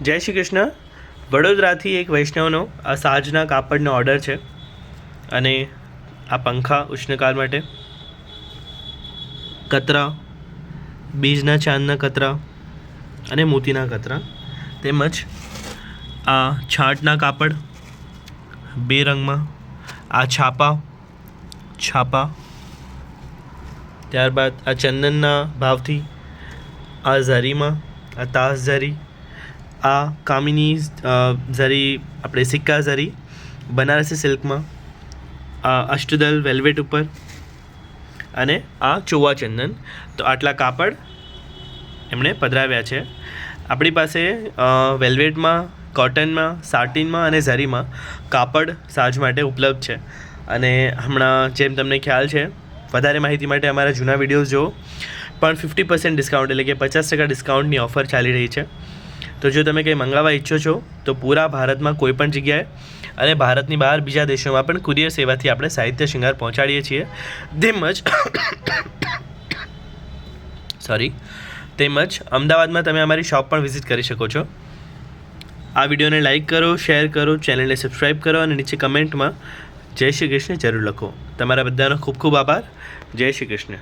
જય શ્રી કૃષ્ણ. વડોદરાથી એક વૈષ્ણવનો આ સાજના કાપડનો ઓર્ડર છે અને આ પંખા ઉષ્ણકાળ માટે, કતરા, બીજના ચાંદના કતરા અને મોતીના કતરા, તેમજ આ છાંટના કાપડ 2 રંગમાં, આ છાપા, ત્યારબાદ આ ચંદનના ભાવથી, આ ઝરીમાં, આ તાસ ઝરી, આ કામિની ઝરી, આપણે સિક્કા ઝરી, બનારસી સિલ્કમાં, આ અષ્ટદલ વેલ્વેટ ઉપર અને આ ચોવા ચંદન. તો આટલા કાપડ એમણે પધરાવ્યા છે. આપણી પાસે વેલ્વેટમાં, કોટનમાં, સાટિનમાં અને ઝરીમાં કાપડ સાજ માટે ઉપલબ્ધ છે. અને હમણાં જેમ તમને ખ્યાલ છે, વધારે માહિતી માટે અમારા જૂના વિડીયોઝ જુઓ. પણ 50% ડિસ્કાઉન્ટ એટલે કે 50% ડિસ્કાઉન્ટની ઓફર ચાલી રહી છે. તો જો તમે કંઈ મંગાવવા ઈચ્છો છો તો પૂરા ભારતમાં કોઈ પણ જગ્યાએ અને ભારતની બહાર બીજા દેશોમાં પણ કુરિયર સેવાથી આપણે સાહિત્ય શૃંગાર પહોંચાડીએ છીએ. તેમજ અમદાવાદમાં તમે અમારી શોપ પણ વિઝિટ કરી શકો છો. આ વિડીયોને લાઇક કરો, શેર કરો, ચેનલને સબસ્ક્રાઈબ કરો અને નીચે કમેન્ટમાં જય શ્રી કૃષ્ણ જરૂર લખો. તમારા બધાનો ખૂબ ખૂબ આભાર. જય શ્રી કૃષ્ણ.